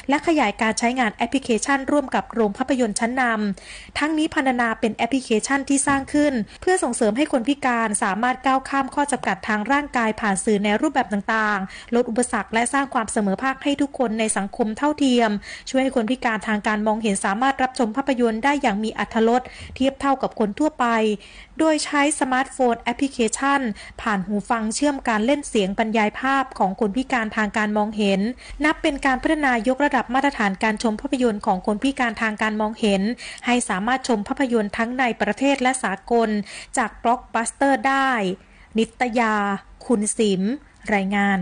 และขยายการใช้งานแอปพลิเคชันร่วมกับโรงภาพยนตร์ชั้นนำทั้งนี้พรรณนาเป็นแอปพลิเคชันที่สร้างขึ้นเพื่อส่งเสริมให้คนพิการสามารถก้าวข้ามข้อจำกัดทางร่างกายผ่านสื่อในรูปแบบต่างๆลดอุปสรรคและสร้างความเสมอภาคให้ทุกคนในสังคมเท่าเทียมช่วยให้คนพิการทางการมองเห็นสามารถรับชมภาพยนตร์ได้อย่างมีอรรถรสเทียบเท่ากับคนทั่วไปโดยใช้สมาร์ทโฟนแอปพลิเคชันผ่านหูฟังเชื่อมการเล่นเสียงบรรยายภาพของคนพิการทางการมองเห็นนับเป็นการพัฒนายกระดับมาตรฐานการชมภาพยนตร์ของคนพิการทางการมองเห็นให้สามารถชมภาพยนตร์ทั้งในประเทศและสากลจากบล็อกบัสเตอร์ได้นิตยาคุณสิมรายงาน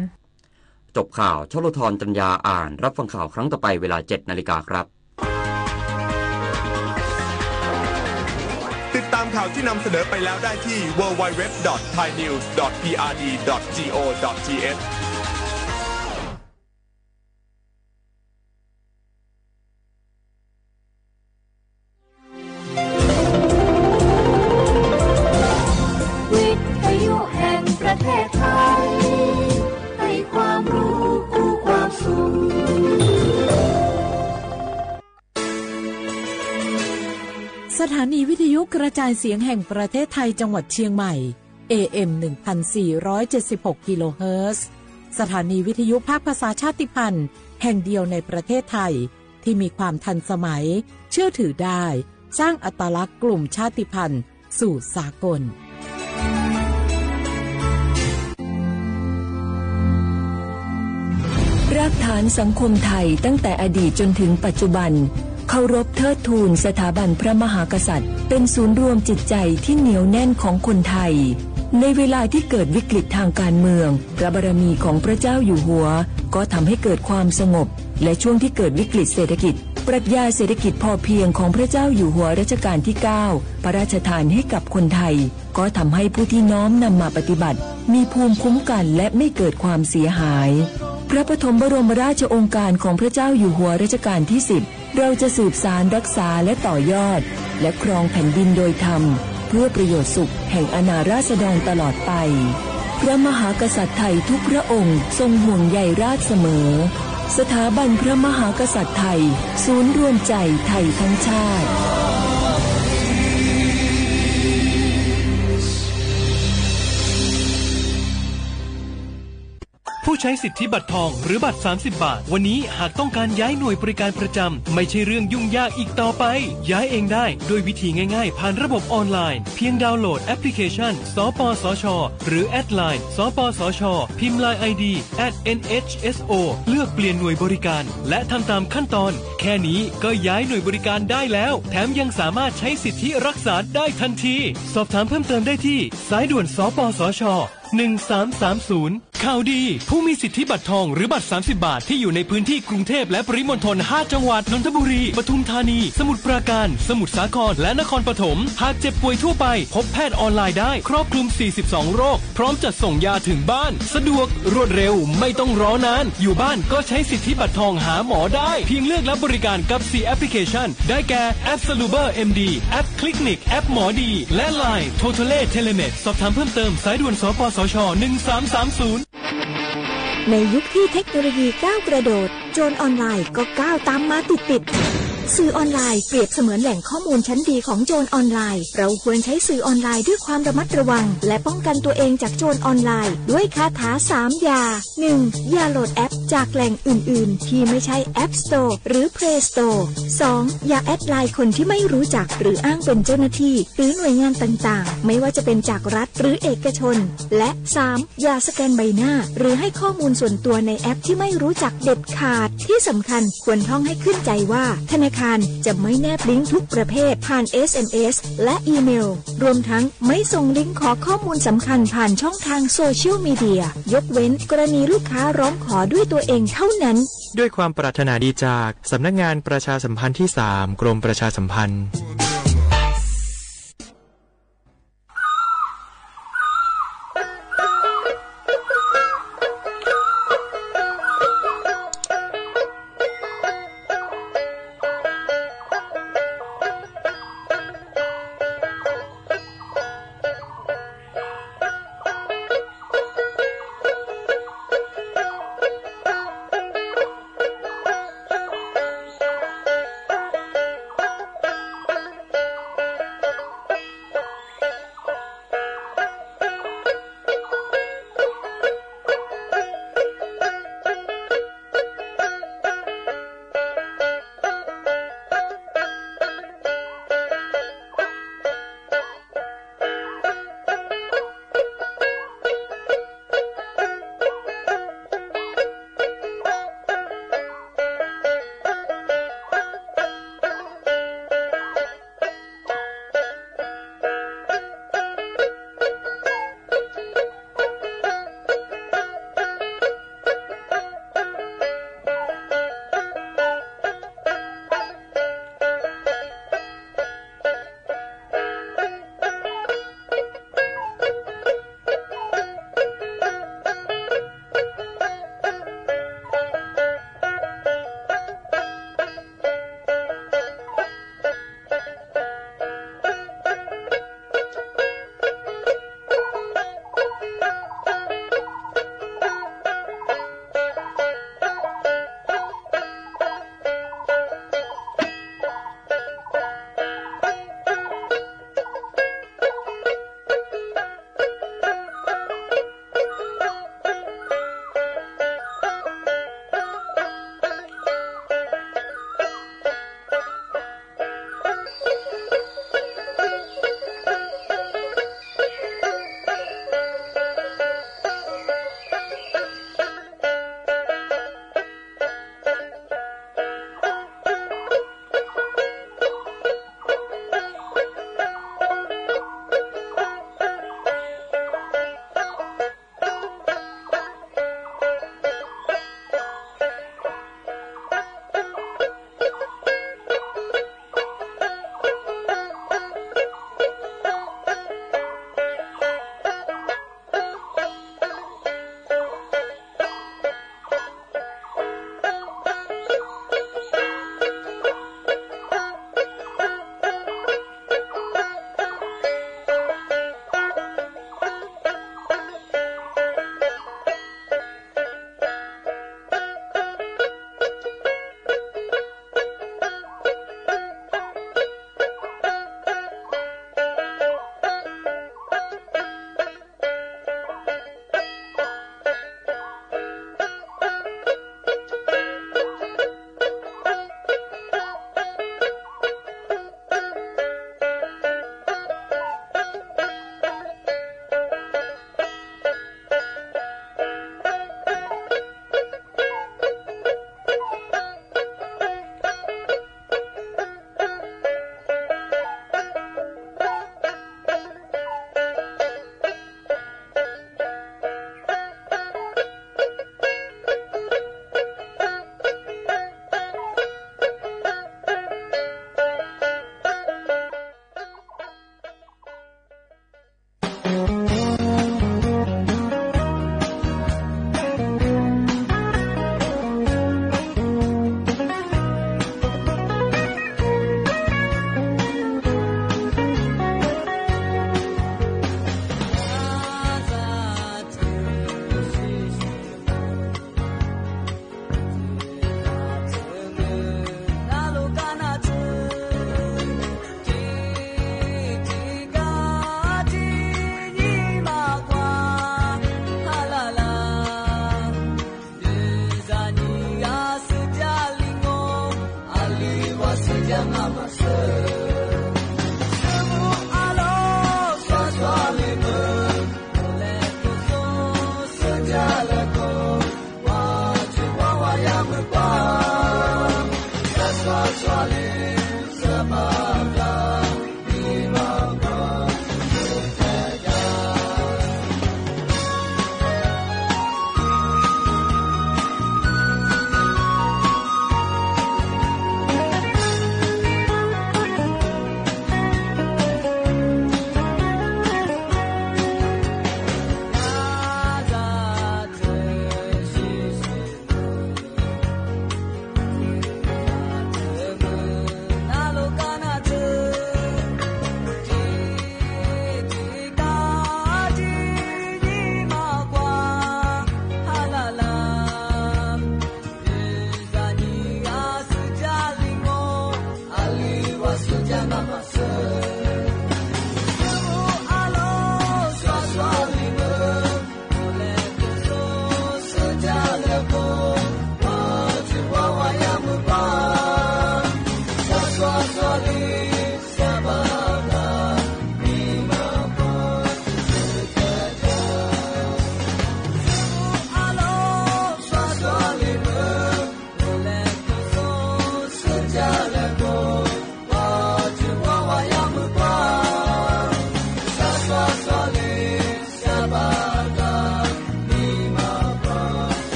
จบข่าวชลธรจัญญาอ่านรับฟังข่าวครั้งต่อไปเวลา 7:00 น.ครับติดตามข่าวที่นำเสนอไปแล้วได้ที่ www.thainews.prd.go.thวิทยุแห่งประเทศไทยให้ความรู้คู่ความสุขสถานีวิทยุกระจายเสียงแห่งประเทศไทยจังหวัดเชียงใหม่ AM 1476 กิโลเฮิรตซ์สถานีวิทยุภาคภาษาชาติพันธุ์แห่งเดียวในประเทศไทยที่มีความทันสมัยเชื่อถือได้สร้างอัตลักษณ์กลุ่มชาติพันธุ์สู่สากลรากฐานสังคมไทยตั้งแต่อดีตจนถึงปัจจุบันเคารพเทิดทูนสถาบันพระมหากษัตริย์เป็นศูนย์รวมจิตใจที่เหนียวแน่นของคนไทยในเวลาที่เกิดวิกฤตทางการเมืองพระบารมีของพระเจ้าอยู่หัวก็ทำให้เกิดความสงบและช่วงที่เกิดวิกฤตเศรษฐกิจปรัชญาเศรษฐกิจพอเพียงของพระเจ้าอยู่หัวรัชกาลที่ 9 พระราชทานให้กับคนไทยก็ทำให้ผู้ที่น้อมนำมาปฏิบัติมีภูมิคุ้มกันและไม่เกิดความเสียหายพระปฐมบรมราชโองการของพระเจ้าอยู่หัวรัชกาลที่ 10เราจะสืบสานรักษาและต่อยอดและครองแผ่นดินโดยธรรมเพื่อประโยชน์สุขแห่งอาณาราษฎรตลอดไปพระมหากษัตริย์ไทยทุกพระองค์ทรงห่วงใยราชเสมอสถาบันพระมหากษัตริย์ไทยศูนย์รวมใจไทยทั้งชาติผู้ใช้สิทธิบัตรทองหรือบัตร30 บาทวันนี้หากต้องการย้ายหน่วยบริการประจำไม่ใช่เรื่องยุ่งยากอีกต่อไปย้ายเองได้โดยวิธีง่ายๆผ่านระบบออนไลน์เพียงดาวน์โหลดแอปพลิเคชันสปสช.หรือแอดไลน์สปสช.พิมพ์ LINE ID @NHSO เลือกเปลี่ยนหน่วยบริการและทำตามขั้นตอนแค่นี้ก็ย้ายหน่วยบริการได้แล้วแถมยังสามารถใช้สิทธิรักษาได้ทันทีสอบถามเพิ่มเติมได้ที่สายด่วนสปสช1330ข่าวดีผู้มีสิทธิบัตรทองหรือบัตร30 บาทที่อยู่ในพื้นที่กรุงเทพและปริมณฑล5 จังหวัดนนทบุรีปทุมธานีสมุทรปราการสมุทรสาครและนครปฐมหากเจ็บป่วยทั่วไปพบแพทย์ออนไลน์ได้ครอบคลุม42โรคพร้อมจัดส่งยาถึงบ้านสะดวกรวดเร็วไม่ต้องรอนานอยู่บ้านก็ใช้สิทธิบัตรทองหาหมอได้เพียงเลือกรับบริการกับ4แอปพลิเคชันได้แก่แอป Saluber MD แอป Clinic แอปหมอดีและ LINE Totale Telemed สอบถามเพิ่มเติมสายด่วนสปสช1330ในยุคที่เทคโนโลยีก้าวกระโดดโจรออนไลน์ก็ก้าวตามมาติดสื่อออนไลน์เปรียบเสมือนแหล่งข้อมูลชั้นดีของโจรออนไลน์เราควรใช้สื่อออนไลน์ด้วยความระมัดระวังและป้องกันตัวเองจากโจรออนไลน์ด้วยคาถา3อย่า 1. อย่าโหลดแอปจากแหล่งอื่นๆที่ไม่ใช่ App Store หรือ Play Store 2. อย่าแอดไลน์คนที่ไม่รู้จักหรืออ้างเป็นเจ้าหน้าที่หรือหน่วยงานต่างๆไม่ว่าจะเป็นจากรัฐหรือเอกชนและ 3. อย่าสแกนใบหน้าหรือให้ข้อมูลส่วนตัวในแอปที่ไม่รู้จักเด็ดขาดที่สำคัญควรท่องให้ขึ้นใจว่าธนาคารจะไม่แนบลิงก์ทุกประเภทผ่าน SMS และอีเมลรวมทั้งไม่ส่งลิงก์ขอข้อมูลสำคัญผ่านช่องทางโซเชียลมีเดียยกเว้นกรณีลูกค้าร้องขอด้วยตัวเองเท่านั้นด้วยความปรารถนาดีจากสำนักงานประชาสัมพันธ์ที่ 3 กรมประชาสัมพันธ์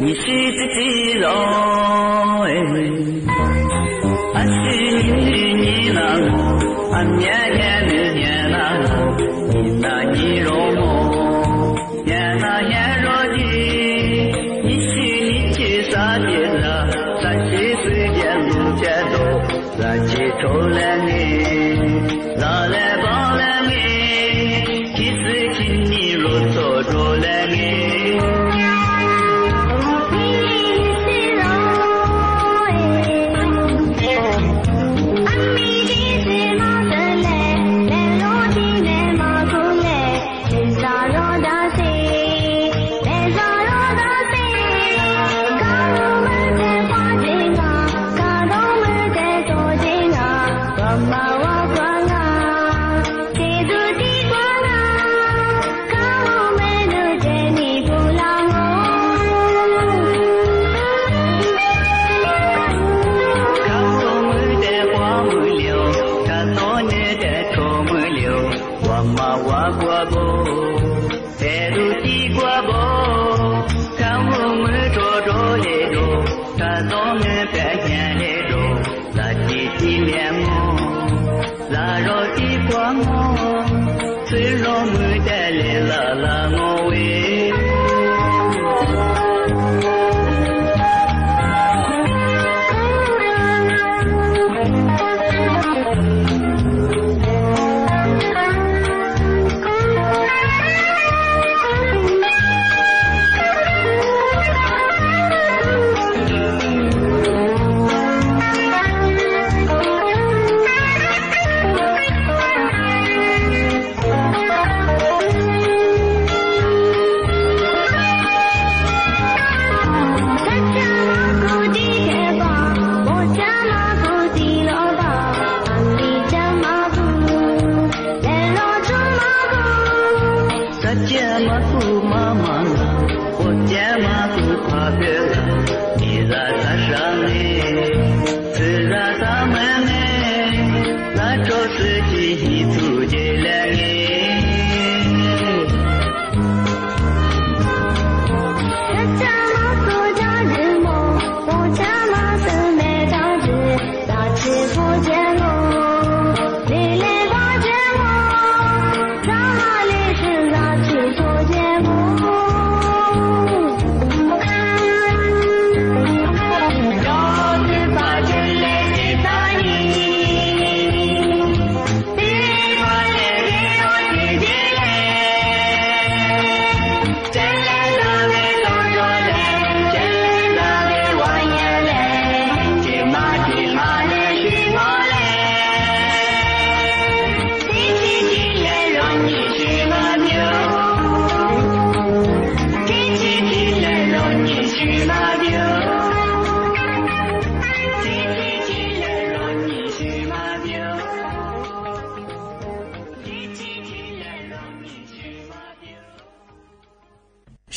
你是自己喽，俺是你那我，俺年年的年那我，你那你容我，年那年若的，你是你去啥的了？咱去随便路街头，咱去抽了你，拿来帮了你，其实请你入错着了你。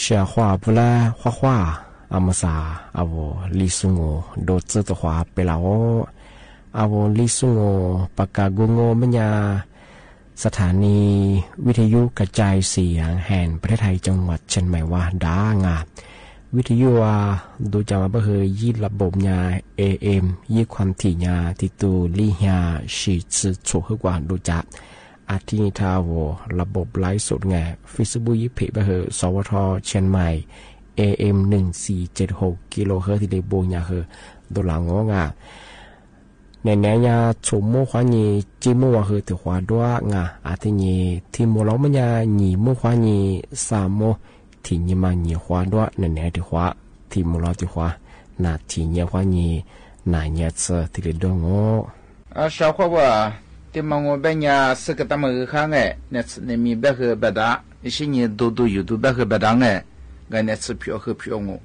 小花不来画画，阿姆萨阿我李松我都知道画贝拉我，阿我李松我ปากกากุงมันยาสถานีวิทยุกระจายเสียงแห่งประเทศไทยจังหวัดเชียงใหม่ว่าดางาวิทยุดูจะมาเพื่อยี่ระบบยา AM ยี่ความถี่ยาที่ตูลี่ยาชีชื่อถูกกว่าดูจักอาทิตย์ท้าวระบบไลฟ์สดไง Facebook ยี่เพจไปเหอะสวทเชียงใหม่ AM 1476กิโลเฮิรตซ์ที่ได้บูญาเหอะดูหลังงงในเนี้ยชมโมขวานีจีโมว่าเหอะถือขวาด้วยงาอาทิตย์นี้ที่โมล้อมันยาหนีโมขวานีสามโมที่ยี่มาหนีขวาด้วยในเนี้ยถือขวาที่โมล้อถือขวานาที่ยี่ขวานีนาเนี้ยเจอที่ได้ดูงชาวขวาที่มองเป็นยาสึกตามมือข้างเนี่ยเนี่ยมีแบบคือแบบนั้นอีสิ่งนี้ดูอยู่ดูแบบคือแบบนั้นกันเนี่ย是ผิวคือผิวงู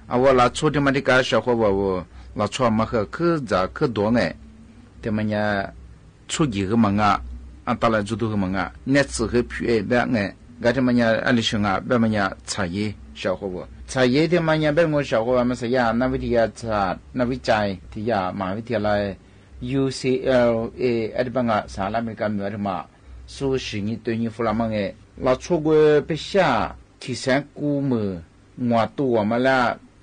เอาว่าเราช่วยที่มันที่การชาวขวาว่าเราช่วยมาคือจะคือตัวที่มันยาช่วยกี่个มังอันตรายจุด个มังเนี่ยคือผิวแบบกันที่มันยาอะไรช่างแบบมันยาชายชาวขวาชายที่มันยาแบบงูชาวขวามันสยามนักวิทยาศาสตร์นักวิจัยที่ยามหาวิทยาลัยUCLA อันบังสหรัฐอเมริกาเหนือมาสู้สิ่งตัวนี้ฝรั่งมันเราช่วยไปชาที่แสงกูมืองัวตัวมาละ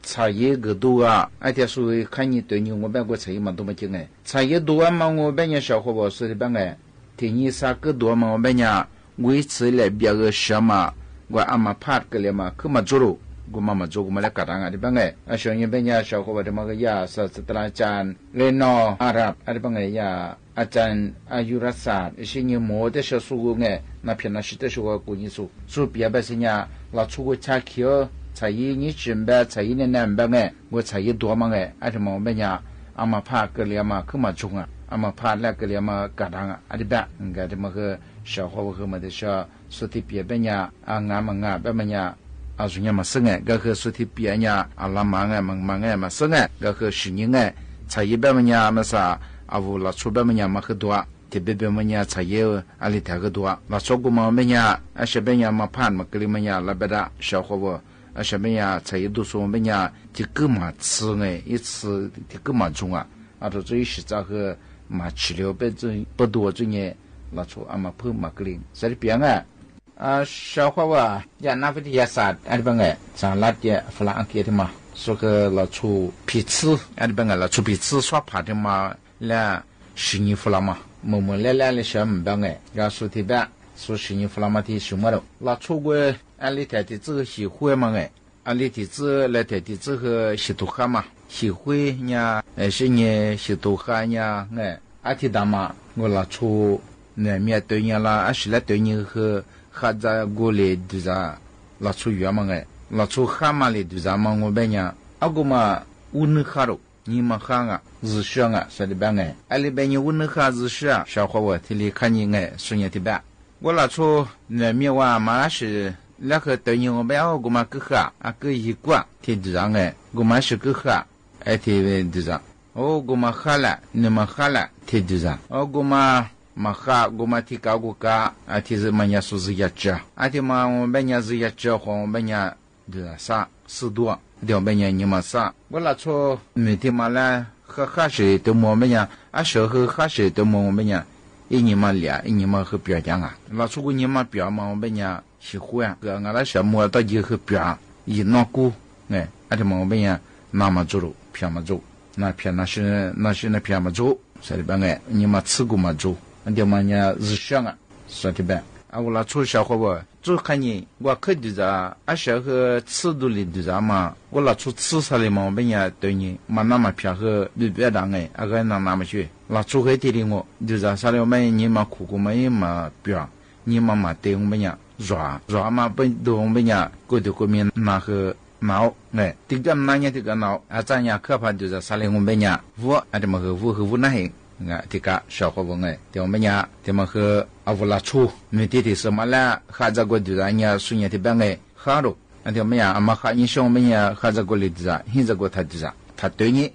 茶叶个多啊，而且所以看你对你我别个茶叶嘛多么精哎，茶叶多嘛我别人小伙伴说的别哎，天你啥个多嘛我别人维持来别个什么，我阿妈怕个了嘛，可嘛做了。กูมาจูกูมาแล้วกระดังอะไรบ้างไงอาช่วงนี้เป็นยาชาวเขาบอกว่ามันก็ยาศาสตราจารย์เลนออาหรับอะไรบ้างไงยาอาจารย์อายุรศาสตร์สิ่งนี้หมดแต่ชาวสูงไงนับเพียงนับสิแต่ชาวกูนี่สูเปียแบบสิ่งนี้เราชูกูชาเขียวใช้ยี่นี่จิมแบบใช้ยี่เนี่ยแบบไงว่าใช้ยี่ตัวมั้งไงอะไรมองเป็นยาอามาพาเกลียมาขึ้นมาจุงอ่ะอามาพาแล้วเกลียมากระดังอะไรแบบงั้นที่มันก็ชาวเขาบอกว่ามันจะชาวสุดที่เปียเป็นยาอ่างามงามแบบมันยาอาจุเนี่ยมาซึ่งก็คือสุดที่เปียเนี่ยอาลามังมังมาซึ่งก็คือสิ่งนี้ใช้ยี่แบบมันเนี่ยมาซาอาวุธชูแบบมันเนี่ยมาคือตัวที่แบบมันเนี่ยใช้ยี่อะไรที่คือตัวเราชกุมามันเนี่ยอาเชเป็นเนี่ยมาผ่านมากลีมันเนี่ยละเบดาชาวเขาว่าอาเชเป็นเนี่ยใช้ดูส่วนเป็นเนี่ยที่กูมาซื้อ一次ที่กูมาจงอาตัว最实在和มา治疗被这不多这呢เราชูอามาเพิ่มมากลีใช่เปียงชาวเขาว่ายานักวิทยาศาสตร์อะไรบางอย่างสารลัดเนี่ยฝรั่งเกี่ยที่มา说个เราชู皮质อะไรบางอย่างเราชู皮质说ผ่านที่มาแล้วสิ่งนี้ฝรั่งมามุมแล้วเลย什么บางอย่าง要说ที่แบบ说สิ่งนี้ฝรั่งมาที่什么了เราชู个อะไรที่ที่这个喜欢嘛อะไรที่这来ที่ที่这个喜欢嘛喜欢เนี่ย是เนี่ย喜欢เนี่ยอาทิตย์ดามาเราชูเนี่ย面对เนี่ย啦是来对你和哈在过来对啥？拉出远嘛个，拉出蛤蟆来对啥嘛？我别人阿个嘛，乌能哈喽，你们哈啊，日上啊，说的别个，阿里别人乌能哈日上，小伙我提里看你个，说你的别，我拉出那面话嘛是那个对你我别阿个嘛个哈，阿个一挂提对啥个，我嘛是个哈，哎提对啥？哦，我嘛哈了，你们哈了提对啥？哦，我嘛。maka goma tika guka ati manya suziyacha ati ma benya ziyacha ho benya de sa sidua de benya nyima sa wala cho meti mala kha shi de mo benya a sho kha shi de mo benya inyima lia inyima he pya jang la chu gu nyima pya ma benya shi huya ga ngala sha mo ta ji he pya yi no ku ne ati mo benya na ma zuru pya ma zu na pya na shi na pya ma zu sa ba nge nyima tsu gu ma zu那么呢，日上啊，说的呗。我拉出小伙伴，就看你我可对着，小和尺度里对着嘛，我拉出吃啥的嘛，别人对你嘛那么偏和别当个那么去，拉出黑地里我对着啥的我们你嘛苦苦嘛表，你嘛对我们呀软嘛不对我们呀，过的过面那个。闹这个那年这个闹咱呀可怕就是啥的我们呀，我这么和我那嘿。tika 小伙伴的我们呀他们和阿乌拉出没弟弟什么啦哈在过的人家孙子的班哈喽我们呀阿妈哈你说我们呀哈在过的人现在过他的他对你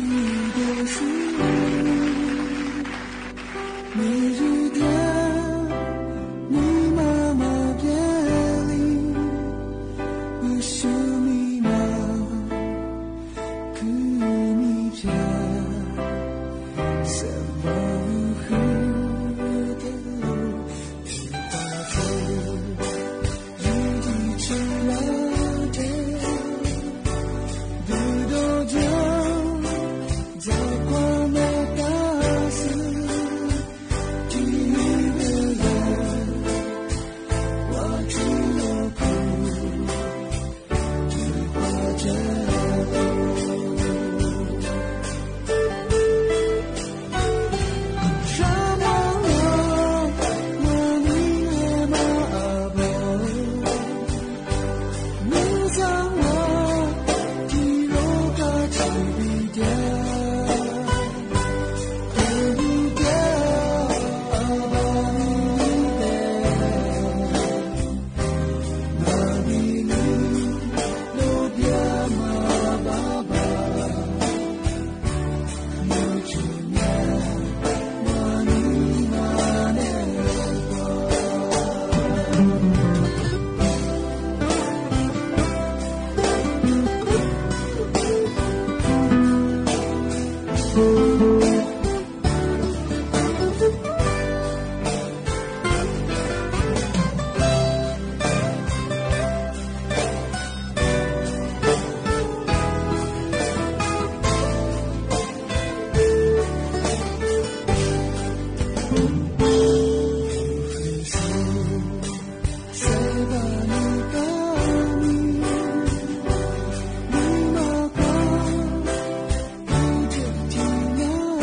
天涯。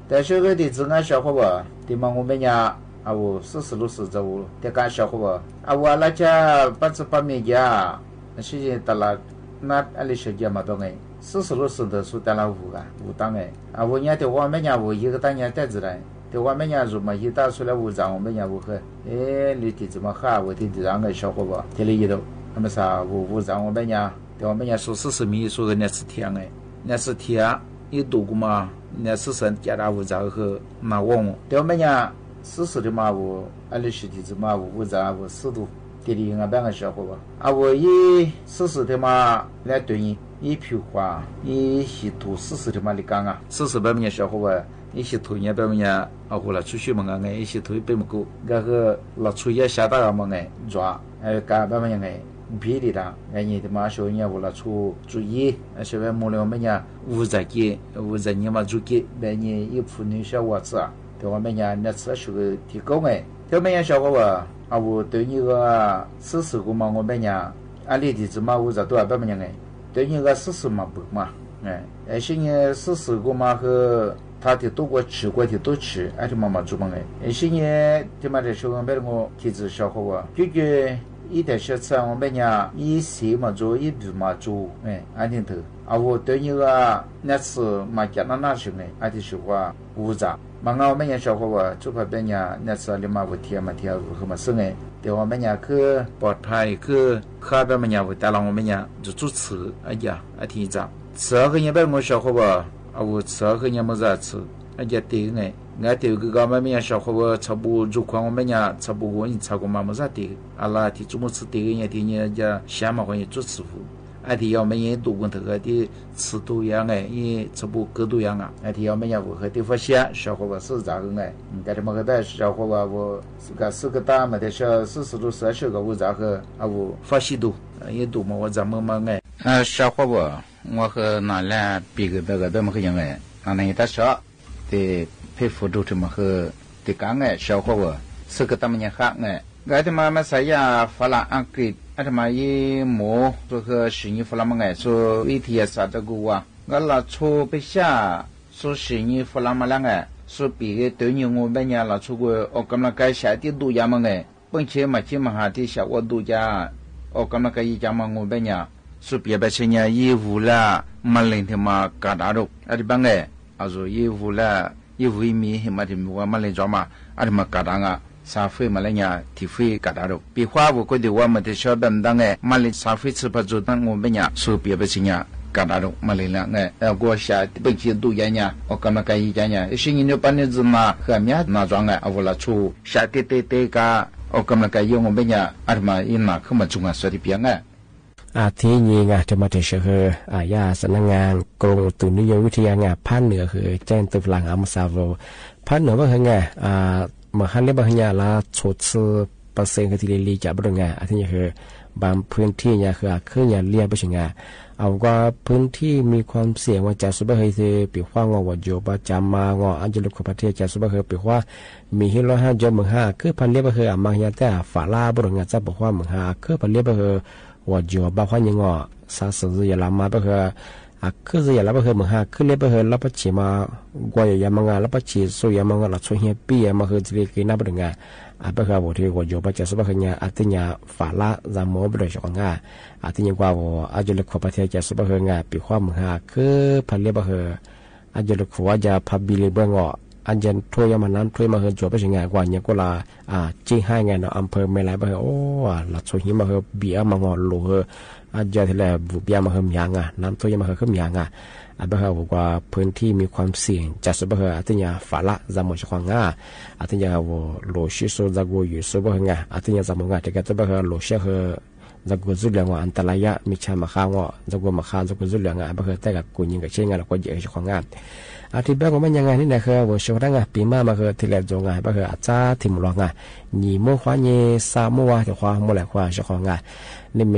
但是个的自俺小伙吧，对嘛我们家啊我40-60走，得干小伙吧，啊我那家把面家，是的到了那里小家嘛多哎，40-60的数到了5个5档哎，啊我家的我们家我一个当年带子来。对我们家如嘛一打出来五张，我们家五盒，你的怎么哈？我的让个小伙吧，这里一头，他们啥五张我们家，对我们家说40米，说个那是天哎，那是天，一度过嘛，那是神加大五张和那网，对我们家40的嘛我，20的怎么五张我4度，这里俺半个小伙吧，啊我一40的嘛来对应一批花，一稀土40的嘛你讲啊，40百米小伙吧。一些土也别么呀，啊，后来出去嘛哎，一些土别么够，那个老出也下大嘛哎，抓，干别么呀哎，别的啦，你的嘛说人我老出注意，是为木了么呀，五在你嘛注意，别你一妇女小娃子啊，对我们呀那次是个提高哎，对我们呀小伙吧，啊我对你个40个嘛我们呀，啊你的怎么我在多少别么呀哎，对你个40嘛不嘛，现在40个嘛和。他的多过吃过的多吃，而且妈妈做嘛哎，现在他妈的小朋友我体质小伙啊，就一点小吃我们家一些嘛做一笔嘛做，安定头。啊，我对你个那次嘛讲那时候安定说话无杂，嘛我们家小伙啊，做怕别人那次你嘛不贴嘛贴和嘛生哎，对我们家去保泰去喝别们家不带了我们家就做吃，哎呀，还挺杂，吃和人别我小伙吧。啊，我吃和人么子吃，人家对哎，俺对个我们小伙伴差不多况我们家差不多你差过嘛么子对，啊啦的怎么吃对人家想嘛好像做吃苦，啊的要么人多跟头个的吃多样哎，也差不多各多样啊，啊的要么人我和对发现小伙伴是咋个哎，该他么个带小伙伴我是个大嘛的小40多30个我咋个啊我发现多，也多嘛我咋么哎，啊小伙伴。我和那俩别个别么个样哎，那一大少的佩服都这么和的讲哎，小伙子是个他们人喊哎，俺他妈啥呀发了安给，俺他妈一摸这个生意发了么哎，说一天啥这个啊，俺拉出不下，说生意发了么两哎，说别个对你我们家拉出个，我刚那该下的度假么哎，并且嘛起码还得下我度假，我刚那个一家嘛我们家。说别把钱呀，义务啦，马林他妈搞大肉，阿里帮哎，啊说义务啦，义务一米他妈的我马林抓嘛，阿里嘛搞大啊，沙费马林呀，体费搞大肉，别花我觉得我们的小本当哎，马林沙费吃不着，但我们呀说别把钱呀。搞大肉马林了哎，我下本期度假呢，我干嘛干一家呢？是你把那子嘛和面那装哎，我拉出下对个，我干嘛干用我们呀？阿嘛一拿可嘛中啊，说的别哎。ที่นี่งาจะมาเชื่อยาสนักงานกรมอุตุนิยมวิทยางาภาคเหนือคือแจ้งตุลาอัมซาโวภาคเหนือว่าไงมาฮันเล่บางอย่างละโชดซื้อเปอร์เซ็นต์ที่ลีจับบริงาที่นี่คือบางพื้นที่เนี่ยคือเครื่องยาเลียบไปถึงเอาว่าพื้นที่มีความเสี่ยงว่าจะสุบเฮยปีว่างว่าโยบจามางอันจะลุกประเทศจะสุบเฮยปีว่ามีฮิโรห้าจอม5คือพันเลียบเฮยมาอย่างแต่ฝาลาบริงาจะบอกว่า5คือพันเลียบเฮยว่าโยบว่ายังว่าสาสื่ออย่าละมาเพื่อคืออย่าละเพื่อมือหาคือเลี้ยเพื่อละปัจฉิมากว่าอย่ามางานละปัจฉิสุยามางานละช่วยเฮียปีมาคือจะเรียกนับดึงเพื่อว่าที่ว่าโยบจะสุบเฮียติญาฝาละจามโมบริจงติญากว่าอาจจะเลือกประเทศจะสุบเฮียปีความมือหาคือพันเลี้ยเพื่ออาจจะเลือกว่าจะพับบิลิเบงอันยันถ้วยมันนั้นถ้วยมาคือโยบไปถึงกว่าอย่างก็ละจีให้ไงเนาะอำเภอไม่ไรเพื่อโอ้ละช่วยเฮียมาคือเบียมางอหลูอาจจะที่แหละบุบยามาเฮิมยังน้ำตัวยังมาเฮิมยังเบอร์บอกว่าพื้นที่มีความเสี่ยงจะสุบเฮอาทิญาฝาละจามชควางอาทิญาว่าโลชิโซจากกูอยู่สุบเฮอาทิญาจามงที่ก็จะเบอร์โลเชเฮจากกูจุดเหลืองอันตรายะมิชามาข้างจากกูมาข้างจากกูจุดเหลืองเบอร์แต่กับกูยิงกับเช่นงานแล้วก็เยอะชควางอาทิตย์แรกก็ไม่ยังไงนี่นะคือว่าช่วงแรกปีมาคือที่แรกจงเบอร์อาจจะทิมลองยี่โมขวายี่สามโมว่าจะขวาโมแหลกขวาชควางนี่เม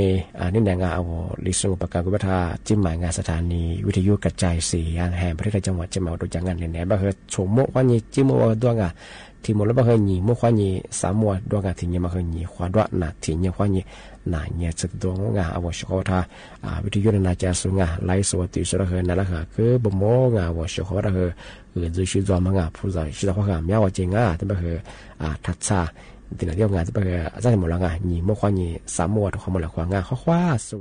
นี่แนงเอาลิสุประกาศกุบทาจิ้มหมายงานสถานีวิทยุกระจายเสียงแห่งประเทศจังหวัดเชียงใหม่โดยจังงานเนี่ยแบบคือชมโมวันนี้จิ้มโมดวง thì một lớp bao nhiêu mua khoa nhiêu sám mua đua cả thì nhiều mà hơn nhiều khoa đoạn là thì nhiều khoa nhiêu là nhiều trực đua ngà ở vào số ta vì thế cho nên là cha số ngà lấy số tỷ số là hơn là cứ bấm mó ngà vào số là hơn dưới suy do mà ngà phụ giải suy do khoa ngà méo vào trên ngà thì bây giờ thật xa thì là điều ngà thì bây giờ rất là một là ngà nhiều mua khoa nhiêu sám mua thì không một là khoa ngà khoa số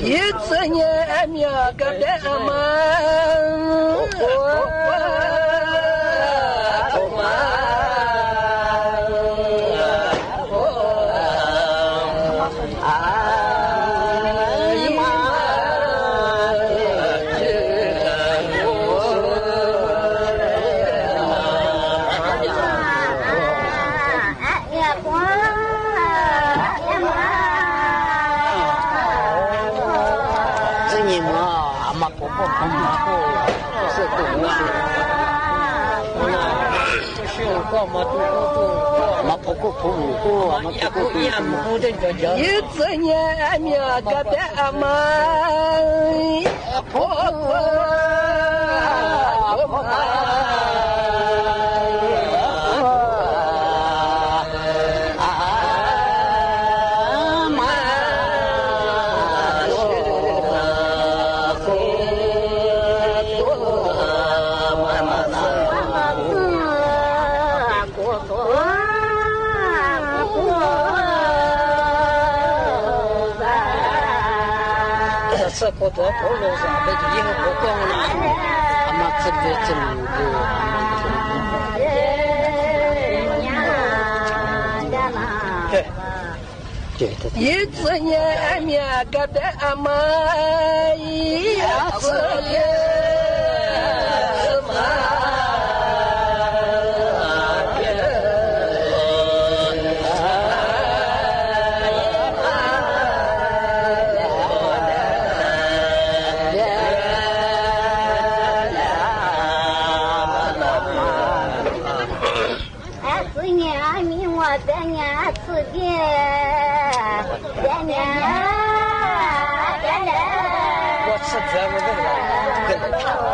Ye 我多头路上，那就以后我光了，他妈吃的真的。一次年面个的阿妈一次年什么？我吃这么个了，